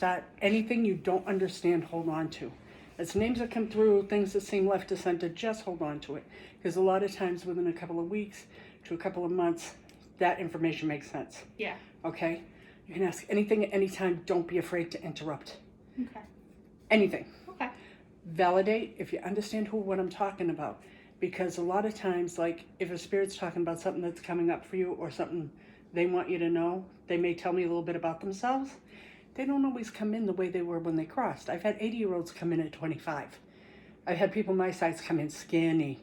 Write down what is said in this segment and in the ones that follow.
That anything you don't understand, hold on to. As names that come through, things that seem left dissented, just hold on to it. Because a lot of times within a couple of weeks to a couple of months, that information makes sense. Yeah. Okay? You can ask anything at any time. Don't be afraid to interrupt. Okay. Anything. Okay. Validate if you understand what I'm talking about. Because a lot of times, like, if a spirit's talking about something that's coming up for you or something they want you to know, they may tell me a little bit about themselves. They don't always come in the way they were when they crossed. I've had 80-year-olds come in at 25. I've had people my size come in skinny,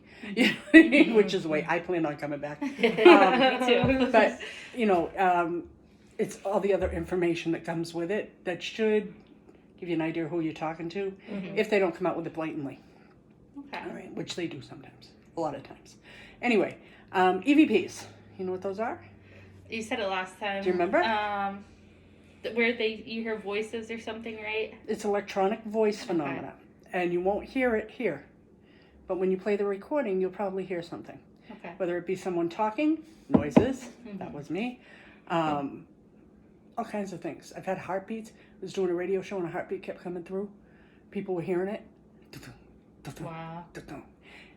which is the way I plan on coming back. Me too. But, it's all the other information that comes with it that should give you an idea of who you're talking to, if they don't come out with it blatantly. Okay. All right, which they do sometimes, a lot of times. Anyway, EVPs, you know what those are? You said it last time. Do you remember? Where you hear voices or something, right? It's electronic voice phenomena, and you won't hear it here. But when you play the recording, you'll probably hear something. Okay. Whether it be someone talking, noises, that was me, all kinds of things. I've had heartbeats. I was doing a radio show and a heartbeat kept coming through. People were hearing it. Wow.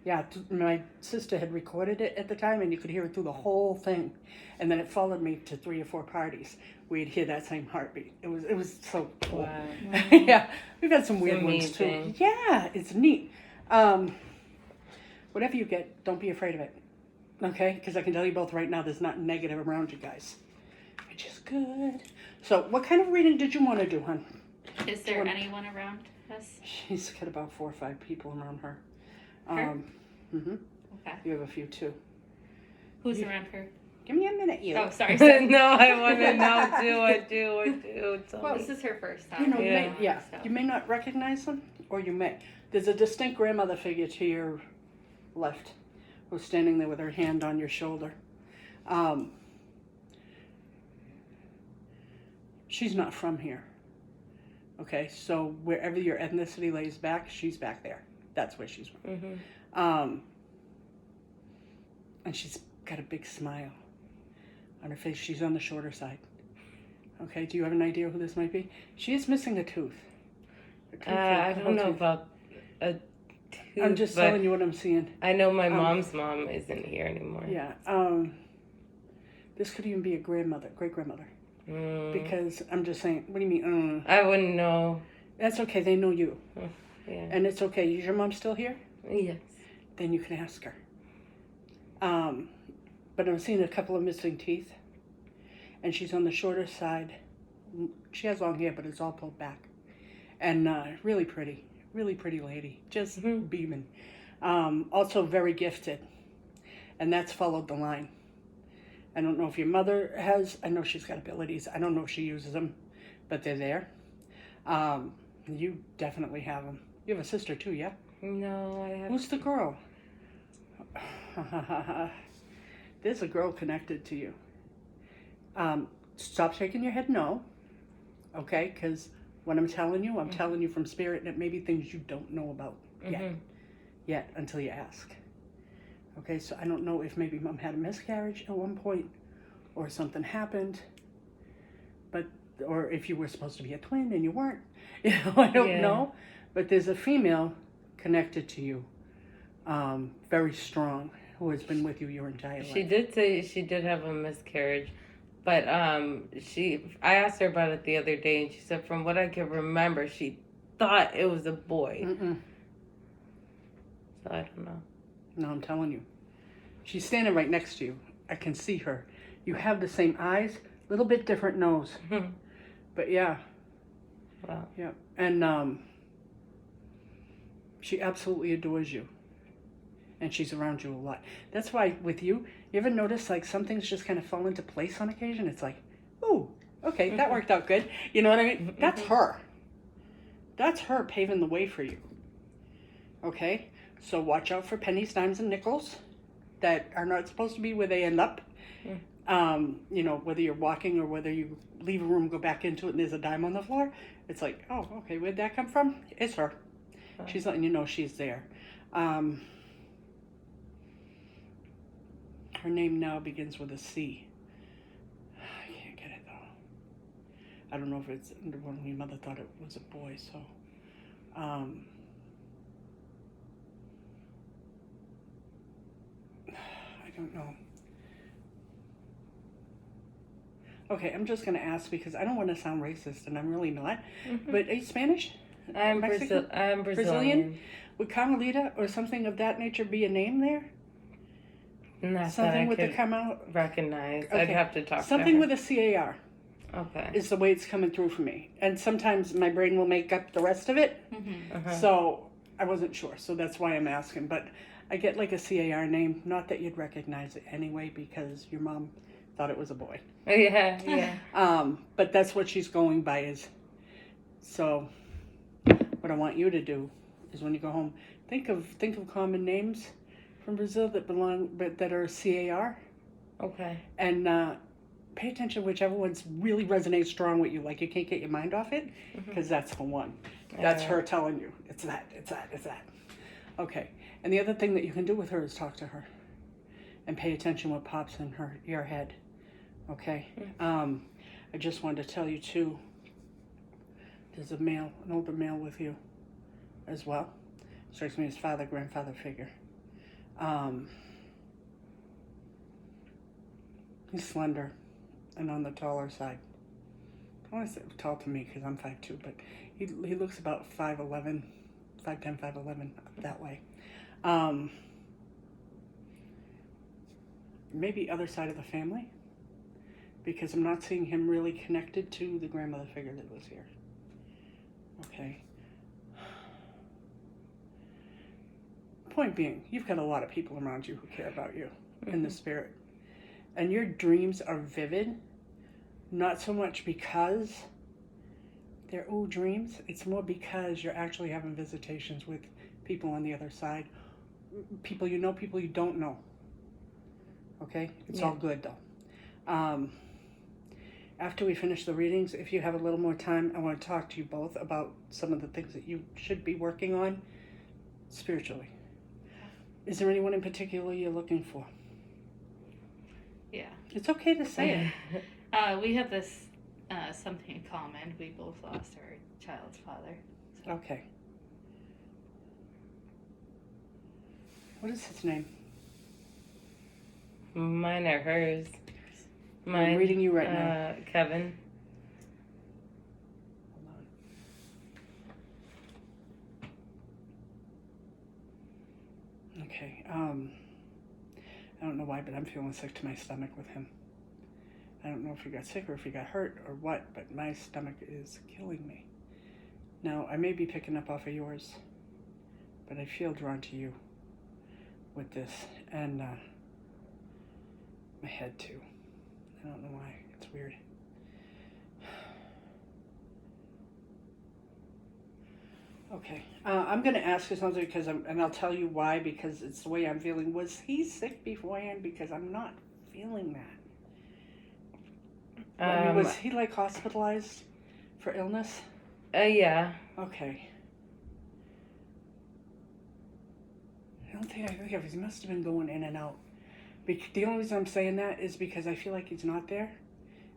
Yeah, my sister had recorded it at the time, and you could hear it through the whole thing. And then it followed me to 3 or 4 parties. We'd hear that same heartbeat. It was so cool. Wow. Yeah, we've had some weird ones too. amazing. Yeah, it's neat. Whatever you get, don't be afraid of it. Okay? Because I can tell you both right now, there's not negative around you guys, which is good. So, what kind of reading did you want to do, hon? Is there anyone around us? She's got about 4 or 5 people around her. Her? Okay. You have a few too. Who's around her? Give me a minute, you. Oh, sorry. No, I want to know. I do. Well, This is her first time. You may not recognize them, or you may. There's a distinct grandmother figure to your left, who's standing there with her hand on your shoulder. She's not from here. Okay, so wherever your ethnicity lays back, she's back there. That's where she's from. And she's got a big smile on her face. She's on the shorter side. Okay, do you have an idea who this might be? She is missing a tooth. I don't know about a tooth. I'm just telling you what I'm seeing. I know my mom's mom isn't here anymore. Yeah. This could even be a great-grandmother. Because I'm just saying, what do you mean? I wouldn't know. That's okay, they know you. Yeah. And it's okay. Is your mom still here? Yes. Then you can ask her. But I'm seeing a couple of missing teeth. And she's on the shorter side. She has long hair, but it's all pulled back. And really pretty lady. Just beaming. Also very gifted. And that's followed the line. I don't know if your mother has. I know she's got abilities. I don't know if she uses them, but they're there. You definitely have them. You have a sister too, yeah? No, I have. Who's the girl? There's a girl connected to you. Stop shaking your head no. Okay? Because what I'm telling you from spirit, and it may be things you don't know about yet until you ask. Okay, so I don't know if maybe mom had a miscarriage at one point or something happened, or if you were supposed to be a twin and you weren't. I don't know. But there's a female connected to you, very strong, who has been with you your entire life. She did say she did have a miscarriage, but I asked her about it the other day, and she said from what I can remember, she thought it was a boy. So I don't know. No, I'm telling you. She's standing right next to you. I can see her. You have the same eyes, little bit different nose. But yeah. Wow. Yeah. And she absolutely adores you. And she's around you a lot. That's why with you ever notice like some things just kind of fall into place on occasion? It's like, ooh, okay, that worked out good. You know what I mean? That's her. That's her paving the way for you. Okay? So watch out for pennies, dimes, and nickels that are not supposed to be where they end up. Whether you're walking or whether you leave a room, go back into it, and there's a dime on the floor. It's like, oh, okay, where'd that come from? It's her. She's letting you know she's there. Her name now begins with a C. I can't get it though. I don't know if it's when your mother thought it was a boy. So, I don't know. Okay, I'm just gonna ask because I don't want to sound racist, and I'm really not. But are you Spanish? I'm Mexican? I'm Brazilian? Brazilian. Would Carmelita or something of that nature be a name there? Not Something that I with the could come out? recognize. Okay. I'd have to talk Something to her. with a CAR Okay. is the way it's coming through for me. And sometimes my brain will make up the rest of it. So I wasn't sure. So that's why I'm asking. But I get like a CAR name. Not that you'd recognize it anyway because your mom thought it was a boy. Yeah. But that's what she's going by is. So what I want you to do is when you go home, think of common names from Brazil that are CAR, Okay. and pay attention to whichever ones really resonate strong with you. Like you can't get your mind off it because that's the one. That's her telling you it's that. Okay. And the other thing that you can do with her is talk to her, and pay attention what pops in your head. Okay. I just wanted to tell you too. There's an older male with you as well. Strikes me as father, grandfather figure. He's slender and on the taller side. I want to say tall to me because I'm 5'2", but he looks about 5'11", 5'10", 5'11", up that way. Maybe other side of the family because I'm not seeing him really connected to the grandmother figure that was here. Okay. Point being, you've got a lot of people around you who care about you in the spirit. And your dreams are vivid, not so much because they're dreams. It's more because you're actually having visitations with people on the other side. People you know, people you don't know. Okay? It's all good though. After we finish the readings, if you have a little more time, I want to talk to you both about some of the things that you should be working on spiritually. Is there anyone in particular you're looking for? Yeah. It's okay to say it. We have this something in common. We both lost our child's father. So. Okay. What is his name? Mine or hers? I'm reading you right now. Kevin. Hold on. Okay. I don't know why, but I'm feeling sick to my stomach with him. I don't know if he got sick or if he got hurt or what, but my stomach is killing me. Now, I may be picking up off of yours, but I feel drawn to you with this, and my head too. I don't know why. It's weird. Okay. I'm going to ask you something and I'll tell you why, because it's the way I'm feeling. Was he sick beforehand? Because I'm not feeling that. I mean, was he like hospitalized for illness? Yeah. Okay. I don't think I think of it. He must have been going in and out. The only reason I'm saying that is because I feel like he's not there,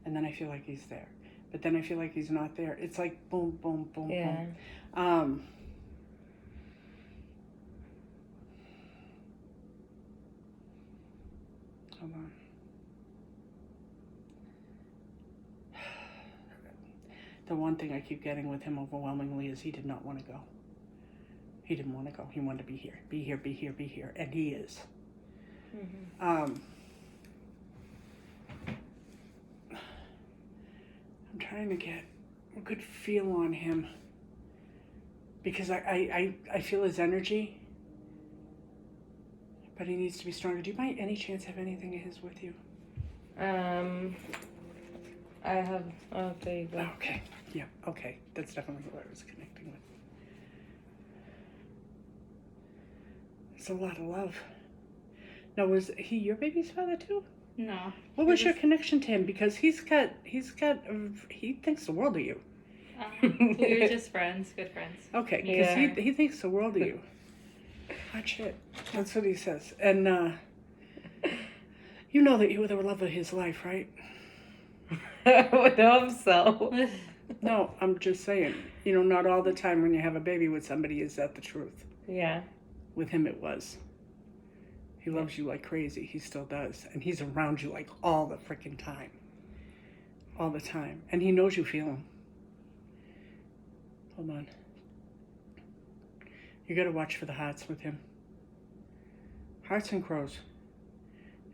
and then I feel like he's there. But then I feel like he's not there. It's like boom, boom, boom, boom. Hold on. The one thing I keep getting with him overwhelmingly is he did not want to go. He didn't want to go. He wanted to be here. Be here, be here, be here. And he is. I'm trying to get a good feel on him because I feel his energy, but he needs to be stronger. Do you by any chance have anything of his with you? I have. Oh, there you go. Okay. Yeah. Okay. That's definitely what I was connecting with. It's a lot of love. Now, was he your baby's father too? No. What was your connection to him? Because he thinks the world of you. We were just friends, good friends. Okay, because Yeah. he thinks the world of you. Hot shit. That's what he says. And you know that you were the love of his life, right? I would hope so. No, I'm just saying, not all the time when you have a baby with somebody is that the truth. Yeah. With him, it was. He loves you like crazy. He still does. And he's around you like all the freaking time. All the time. And he knows you feel him. Hold on. You got to watch for the hearts with him. Hearts and crows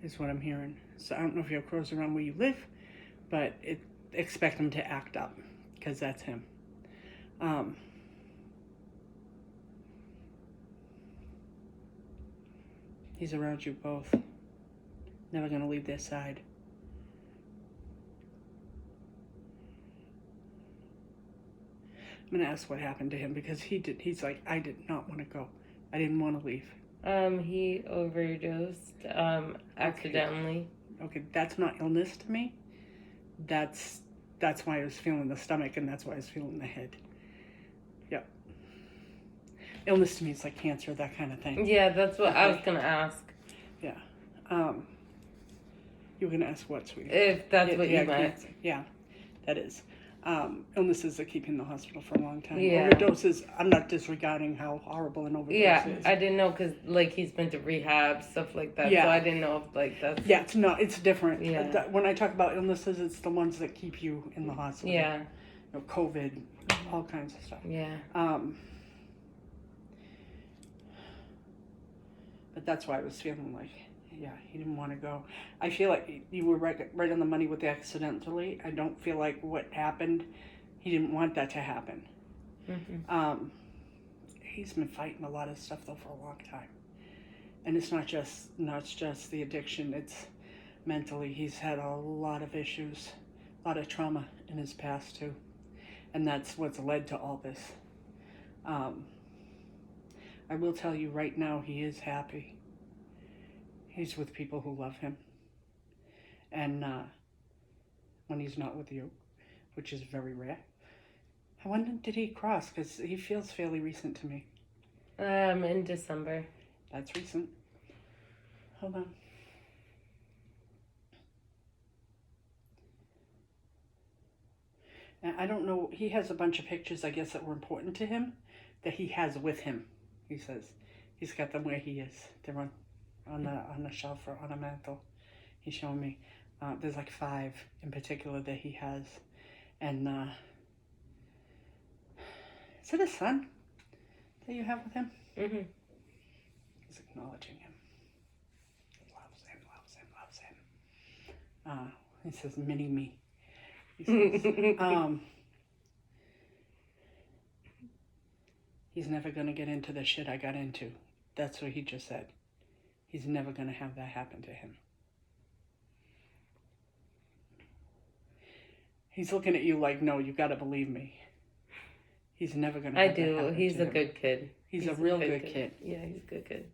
is what I'm hearing. So I don't know if you have crows around where you live, but expect him to act up because that's him. He's around you both. Never going to leave their side. I'm going to ask what happened to him because he's like, I did not want to go. I didn't want to leave. He overdosed, accidentally. Okay, that's not illness to me. That's why I was feeling the stomach and that's why I was feeling the head. Yep. Illness to me is like cancer, that kind of thing. Yeah, that's what I was gonna ask. Yeah. You were gonna ask what, sweetie? If that's what you meant. Cancer. Yeah, that is. Illnesses that keep you in the hospital for a long time. Yeah. Overdoses, I'm not disregarding how horrible an overdose is. I didn't know because he's been to rehab, stuff like that. Yeah. So I didn't know if that's. Yeah, it's different. Yeah. When I talk about illnesses, it's the ones that keep you in the hospital. Yeah. COVID, all kinds of stuff. Yeah. But that's why I was feeling like, yeah, he didn't want to go. I feel like you were right on the money with the accidentally. I don't feel like what happened, he didn't want that to happen. Mm-hmm. He's been fighting a lot of stuff though for a long time, and it's not just the addiction. It's mentally. He's had a lot of issues, a lot of trauma in his past too, and that's what's led to all this. I will tell you right now, he is happy. He's with people who love him. And when he's not with you, which is very rare. When did he cross? Because he feels fairly recent to me. In December. That's recent. Hold on. And I don't know, he has a bunch of pictures, I guess, that were important to him, that he has with him. He says he's got them where he is. They're on the shelf or on a mantle. He's showing me. There's like 5 in particular that he has. And is it a son that you have with him? Mm-hmm. He's acknowledging him. Loves him, loves him, loves him. He says, mini me. He says, he's never going to get into the shit I got into. That's what he just said. He's never going to have that happen to him. He's looking at you like, no, you got to believe me. He's never going to have that happen to him. He's a good kid. He's a real good kid. Yeah, he's a good kid.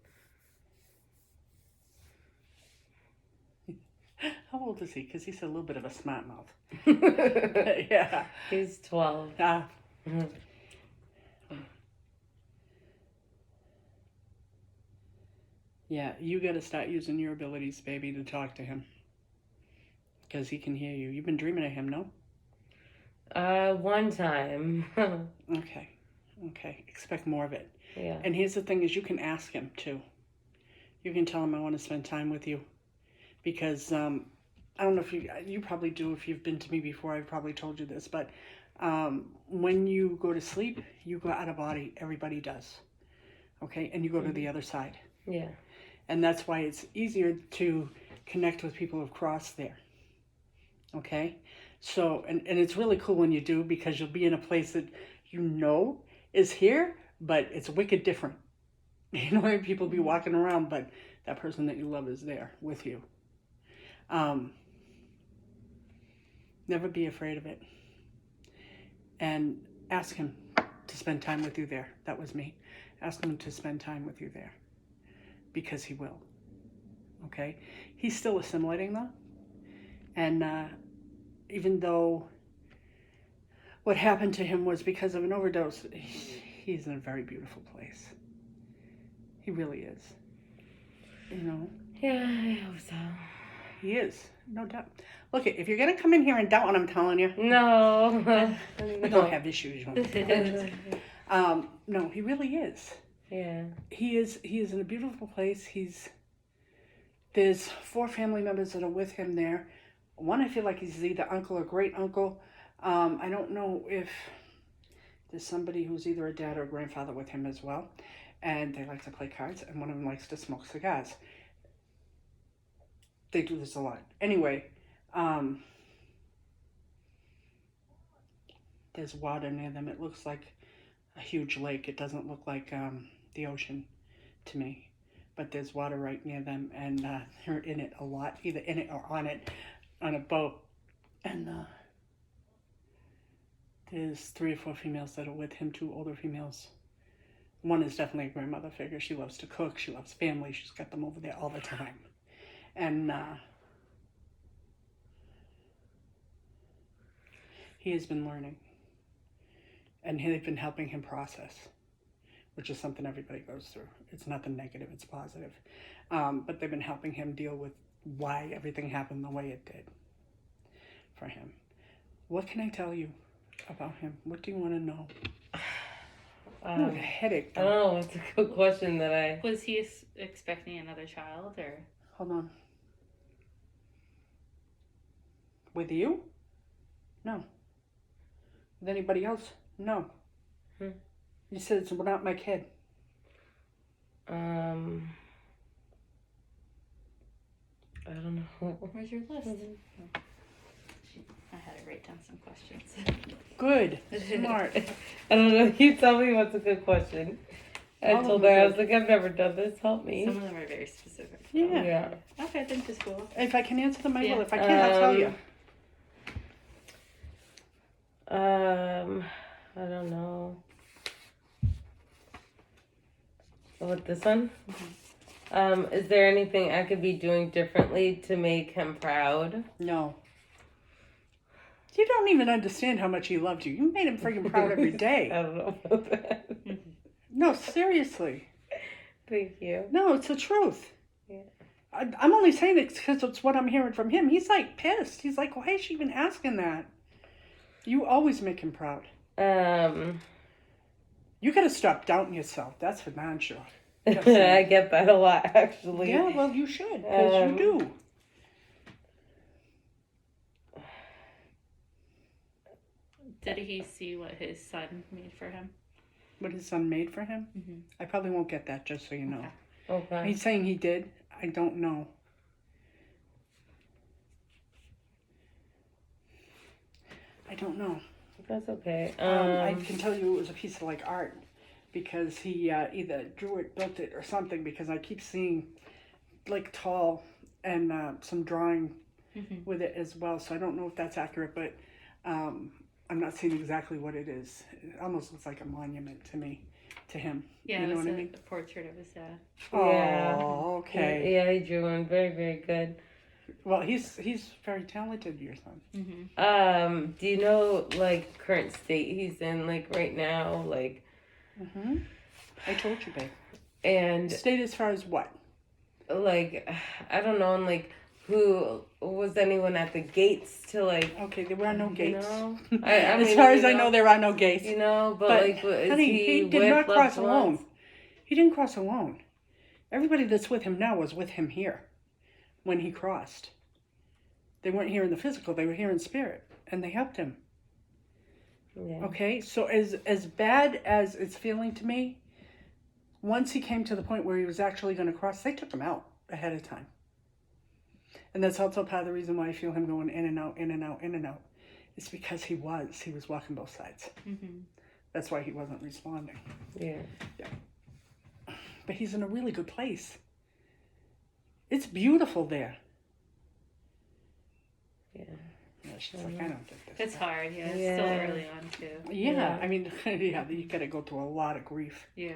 How old is he? Because he's a little bit of a smart mouth. Yeah. He's 12. Mm-hmm. Yeah, you got to start using your abilities, baby, to talk to him. Because he can hear you. You've been dreaming of him, no? One time. Okay. Expect more of it. Yeah. And here's the thing is you can ask him, too. You can tell him, I want to spend time with you. Because, I don't know if you probably do if you've been to me before. I've probably told you this. But when you go to sleep, you go out of body. Everybody does. Okay? And you go to the other side. Yeah. And that's why it's easier to connect with people who've crossed there. Okay? So, and it's really cool when you do because you'll be in a place that you know is here, but it's wicked different. You know, people be walking around, but that person that you love is there with you. Never be afraid of it. And ask him to spend time with you there. That was me. Ask him to spend time with you there. Because he will. Okay? He's still assimilating though. And even though what happened to him was because of an overdose, he's in a very beautiful place. He really is. You know? Yeah, I hope so. He is, no doubt. Look, if you're gonna come in here and doubt what I'm telling you, No. we don't have issues. You know. No, he really is. Yeah. He is in a beautiful place. There's 4 family members that are with him there. One, I feel like he's either uncle or great uncle. I don't know if there's somebody who's either a dad or a grandfather with him as well. And they like to play cards, and one of them likes to smoke cigars. They do this a lot. Anyway, there's water near them. It looks like a huge lake. It doesn't look like the ocean to me. But there's water right near them, and they're in it a lot, either in it or on it, on a boat. And there's 3 or 4 females that are with him, 2 older females. One is definitely a grandmother figure. She loves to cook. She loves family. She's got them over there all the time. And he has been learning. And they've been helping him process, which is something everybody goes through. It's nothing negative, it's positive. But they've been helping him deal with why everything happened the way it did for him. What can I tell you about him? What do you want to know? A headache. I don't know. It's a good question that I... Was he expecting another child, or? Hold on. With you? No. With anybody else? No. You said it's not my kid. I don't know. Where's your list? I had to write down some questions. Good. Smart. I don't know. You tell me what's a good question. I All of told them her, are I was like, I've never done this. Help me. Some of them are very specific. Yeah. Yeah. Okay, I think that's cool. If I can answer them, I will. Yeah. If I can't, I'll tell you. I don't know. What, this one? Is there anything I could be doing differently to make him proud? No. You don't even understand how much he loved you. You made him freaking proud every day. I don't know about that. No, seriously. Thank you. No, it's the truth. Yeah. I'm only saying it because it's what I'm hearing from him. He's like pissed. He's like, why is she even asking that? You always make him proud. You gotta stop doubting yourself. That's for darn sure. I get that a lot, actually. Yeah, well, you should, because you do. Did he see what his son made for him? What his son made for him? Mm-hmm. I probably won't get that, just so you know. Okay. He's saying he did. I don't know. I don't know. That's okay. I can tell you it was a piece of like art, because he either drew it, built it, or something, because I keep seeing like tall and some drawing with it as well. So I don't know if that's accurate, but I'm not seeing exactly what it is. It almost looks like a monument to me, to him. Yeah, you know it what was I mean? a portrait of his dad. Yeah. Oh, okay. Yeah, he drew one. Very, very good. Well, he's very talented, your son. Mm-hmm. Do you know, like, current state he's in, like, right now? Like, I told you, babe. and, State as far as what? like, I don't know, and, like, who, was anyone at the gates to, like, Okay, there are no gates. know? As mean, far as you I know, know, there are no gates. You know, but like, is honey, he did with not cross loved alone. ones? He didn't cross alone. Everybody that's with him now was with him here when he crossed. They weren't here in the physical, they were here in spirit, and they helped him. Yeah. Okay, so as bad as it's feeling to me, once he came to the point where he was actually going to cross, they took him out ahead of time. And that's also part of the reason why I feel him going in and out, in and out, in and out. It's because he was walking both sides. Mm-hmm. That's why he wasn't responding. Yeah. But he's in a really good place. It's beautiful there. Yeah. Yeah, she's like, I don't get this. It's hard, yeah. It's Yeah. still early on, too. Yeah, Yeah. I mean, yeah, you gotta go through a lot of grief. Yeah.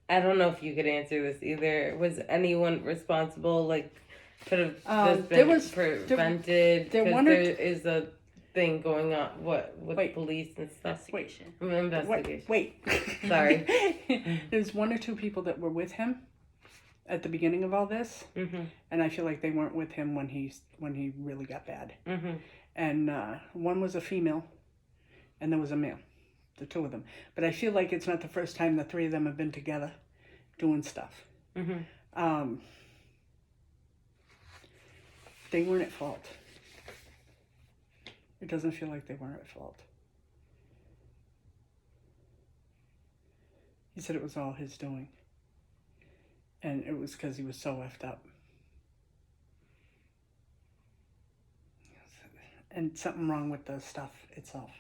I don't know if you could answer this either. Was anyone responsible? Like, could have this there been was- prevented? there Because one or there is a thing going on. What with Wait. police and stuff? Investigation. Investigation. Wait. Sorry. There's 1 or 2 people that were with him at the beginning of all this, Mm-hmm. and I feel like they weren't with him when he really got bad. Mm-hmm. And one was a female, and there was a male, the two of them. But I feel like it's not the first time the three of them have been together doing stuff. Mm-hmm. They weren't at fault. It doesn't feel like they weren't at fault. He said it was all his doing. And it was because he was so effed up. And something wrong with the stuff itself.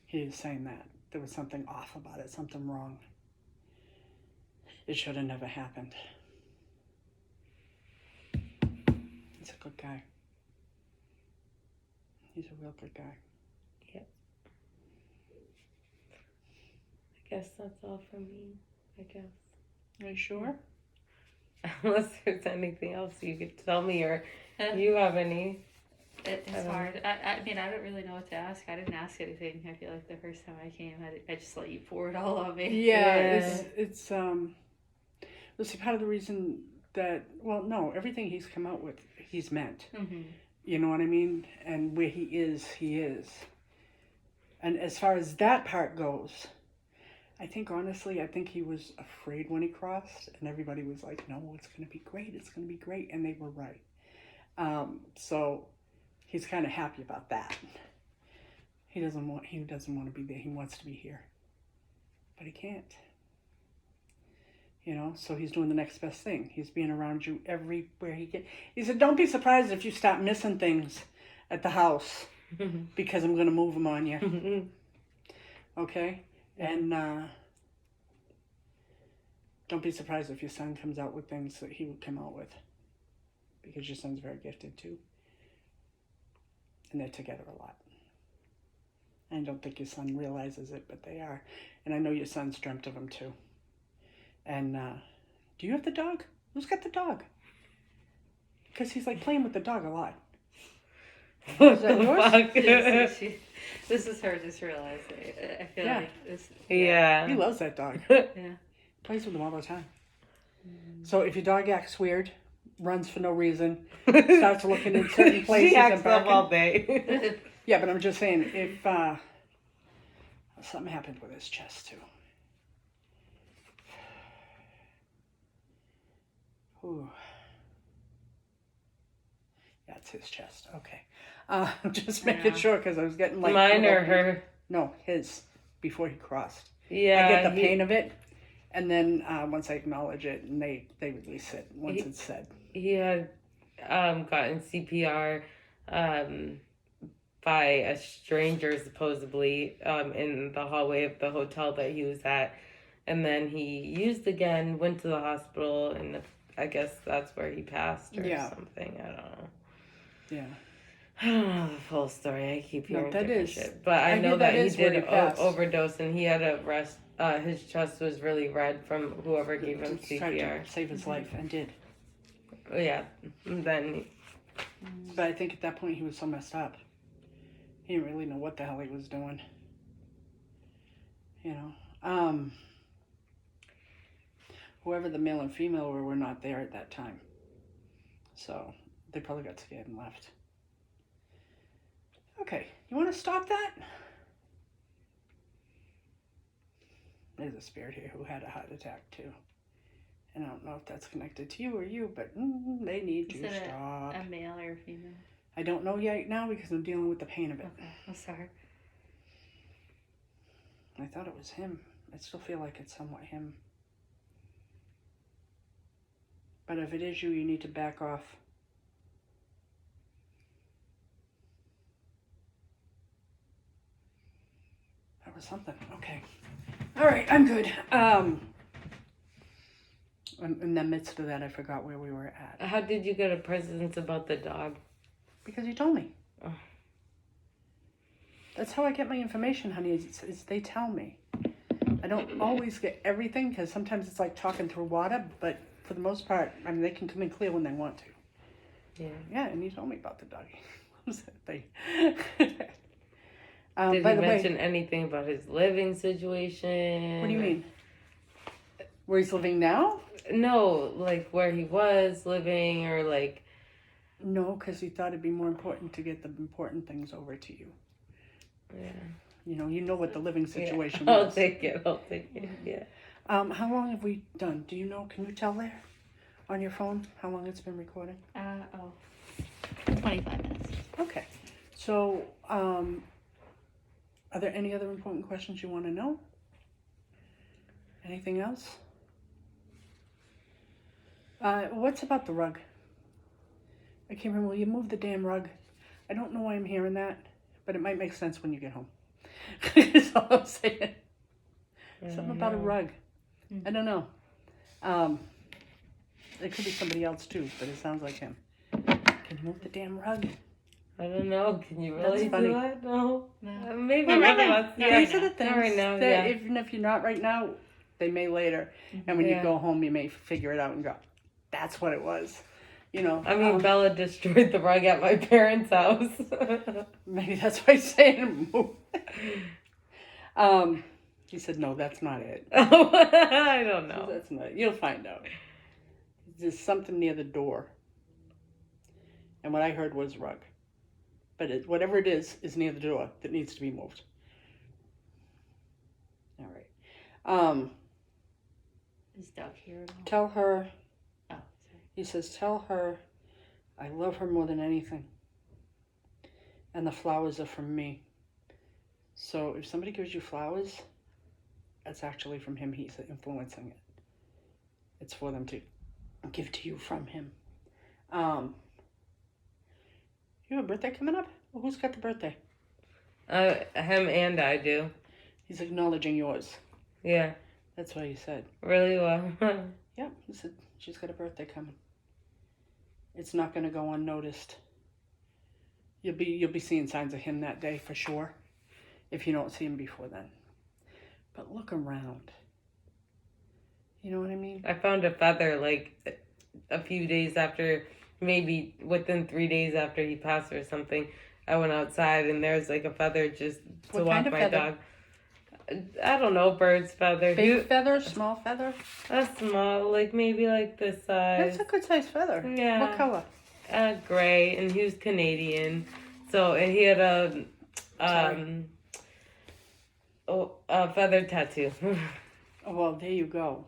He was saying that. There was something off about it, something wrong. It should have never happened. He's a good guy. He's a real good guy. Yep. I guess that's all for me. I guess. Are you sure? Unless there's anything else you could tell me, or you have any. It's hard. I mean, I don't really know what to ask. I didn't ask anything. I feel like the first time I came, I just let you pour it all on me. Yeah. It's let's see, part of the reason that, well, no, everything he's come out with, he's meant. Mm-hmm. You know what I mean? And where he is. And as far as that part goes, I think he was afraid when he crossed, and everybody was like, no, it's going to be great. It's going to be great. And they were right. So he's kind of happy about that. He doesn't want to be there. He wants to be here. But he can't. You know, so he's doing the next best thing. He's being around you everywhere he can. He said, don't be surprised if you start missing things at the house because I'm going to move them on you. Okay? And don't be surprised if your son comes out with things that he would come out with, because your son's very gifted too. And they're together a lot. I don't think your son realizes it, but they are. And I know your son's dreamt of him too. And do you have the dog? Who's got the dog? Because he's like playing with the dog a lot. Is that yours? This is her just realizing. I feel like this. Yeah. He loves that dog. Yeah. Plays with him all the time. So if your dog acts weird, runs for no reason, starts looking in certain places she acts and barking, up all day. yeah, but I'm just saying, if something happened with his chest too. Ooh. Yeah, it's his chest. Okay. I'm just making sure, because I was getting like... Mine or her? No, his, before he crossed. Yeah. I get the pain of it, and then once I acknowledge it, and they release it once it's said. He had gotten CPR by a stranger, supposedly, in the hallway of the hotel that he was at. And then he used again, went to the hospital, and I guess that's where he passed or something. I don't know. Yeah. I don't know the full story. I keep hearing different shit. But I know that he did overdose, and he had a rest. His chest was really red from whoever gave him CPR. To save his life, and did. Yeah. And then... But I think at that point he was so messed up. He didn't really know what the hell he was doing. You know? Whoever the male and female were not there at that time. So they probably got scared and left. Okay, you want to stop that? There's a spirit here who had a heart attack too. And I don't know if that's connected to you or you, but they need to stop. A male or a female? I don't know yet now because I'm dealing with the pain of it. Okay, I'm sorry. I thought it was him. I still feel like it's somewhat him. But if it is you, you need to back off. That was something. Okay. All right, I'm good. In the midst of that, I forgot where we were at. How did you get a presence about the dog? Because you told me. Oh. That's how I get my information, honey, is they tell me. I don't always get everything, because sometimes it's like talking through water, but for the most part, I mean, they can come in clear when they want to. Yeah. Yeah, and you told me about the doggy. What was that thing? Did he mention anything about his living situation? What do you mean? Where he's living now? No, like where he was living, or like. No, because he thought it'd be more important to get the important things over to you. Yeah. You know what the living situation I'll was. take it. Yeah. How long have we done? Do you know? Can you tell there on your phone how long it's been recording? 25 minutes. Okay. So, are there any other important questions you want to know? Anything else? What's about the rug? I can't remember. Will you move the damn rug? I don't know why I'm hearing that, but it might make sense when you get home. That's all I'm saying. Something about a rug. I don't know. It could be somebody else too, but it sounds like him. Can you move the damn rug? I don't know. Can you really That's funny. do that? No. Maybe Well, not none right of us. now. Yeah. These are the things Not right now, that yeah. even if you're not right now, they may later. And when you Yeah. go home, you may figure it out and go, that's what it was. I mean, Bella destroyed the rug at my parents' house. Maybe that's why he's saying move. He said, no, that's not it. I don't know. That's not it. You'll find out. There's something near the door. And what I heard was rug. But whatever it is near the door that needs to be moved. All right. Is Doug here at all? Tell her, Oh, sorry. he says, tell her I love her more than anything. And the flowers are from me. So if somebody gives you flowers, that's actually from him. He's influencing it. It's for them to give to you from him. You have a birthday coming up? Well, who's got the birthday? Him and I do. He's acknowledging yours. Yeah. That's what he said. Really well. Yeah, he said she's got a birthday coming. It's not going to go unnoticed. You'll be seeing signs of him that day for sure, if you don't see him before then. But look around. You know what I mean? I found a feather like a few days after, maybe within 3 days after he passed or something. I went outside and there's like a feather just to What walk kind of my feather? dog. I don't know, bird's feather. Big feather, small feather? A small, like maybe like this size. That's a good size feather. Yeah. What color? Gray, and he was Canadian. So, and he had a feather tattoo. Oh, well, there you go.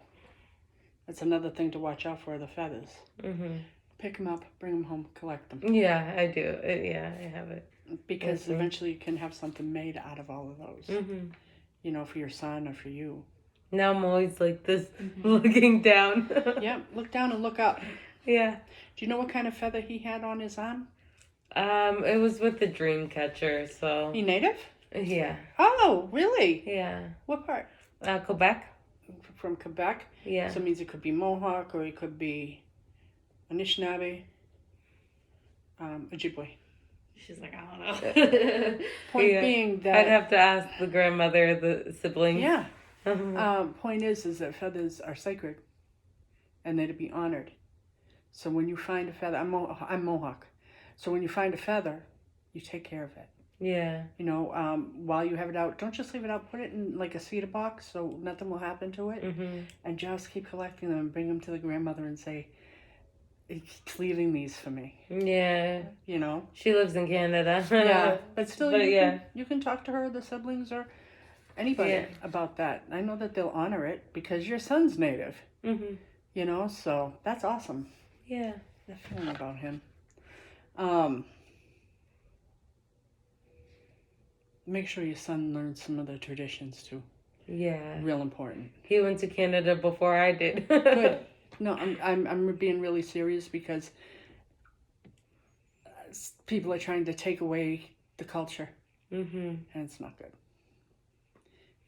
That's another thing to watch out for, the feathers. Mm-hmm. Pick them up, bring them home, collect them. Yeah, I do. Yeah, I have it. Because Mhm. eventually you can have something made out of all of those. Mm-hmm. You know, for your son or for you. Now I'm always like this, looking down. Yeah, look down and look up. Yeah. Do you know what kind of feather he had on his arm? It was with the dream catcher, so. He native? Yeah. Oh, really? Yeah. What part? Quebec? From Quebec? Yeah. So it means it could be Mohawk or it could be Anishinaabe, Ojibwe. She's like, I don't know. Point Yeah. being that... I'd have to ask the grandmother, the siblings. Yeah. Point is that feathers are sacred and they're to be honored. So when you find a feather, I'm Mohawk. So when you find a feather, you take care of it. Yeah. You know, while you have it out, don't just leave it out. Put it in like a cedar box so nothing will happen to it. Mm-hmm. And just keep collecting them and bring them to the grandmother and say, "It's leaving these for me." Yeah. You know. She lives in Canada. Yeah, but still, But you can talk to her, the siblings, or anybody about that. I know that they'll honor it because your son's native. Mm-hmm. You know, so that's awesome. Yeah. That feeling about him. Make sure your son learns some of the traditions too. Yeah. Real important. He went to Canada before I did. Good. No, I'm being really serious because people are trying to take away the culture, Mm-hmm. and it's not good.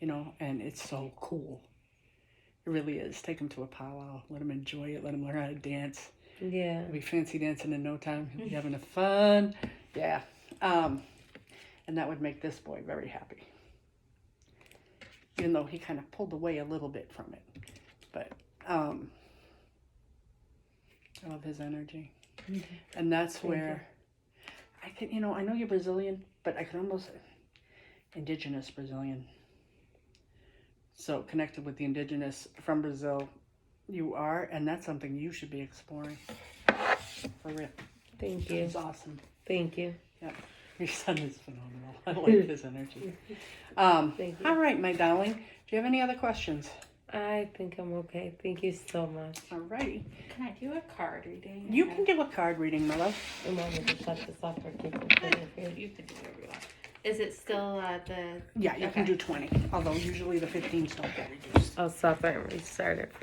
You know, and it's so cool. It really is. Take them to a powwow. Let them enjoy it. Let them learn how to dance. Yeah. They'll be fancy dancing in no time. He'll be having a fun. Yeah. And that would make this boy very happy. Even though he kind of pulled away a little bit from it. But I love his energy. Mm-hmm. And that's where I can, you know, I know you're Brazilian, but I can almost, indigenous Brazilian. So connected with the indigenous from Brazil You are, and that's something you should be exploring. For real. Thank you. It's awesome. Thank you. Yeah. Your son is phenomenal. I like his energy. Thank you. All right, my darling. Do you have any other questions? I think I'm okay. Thank you so much. All righty. Can I do a card reading? You can do a card reading, my love. And want me to shut this off or keep it here? You can do whatever you want. Is it still the? Yeah, you can Okay. do 20. Although usually the 15s don't get reduced. I'll stop it and restart it for you.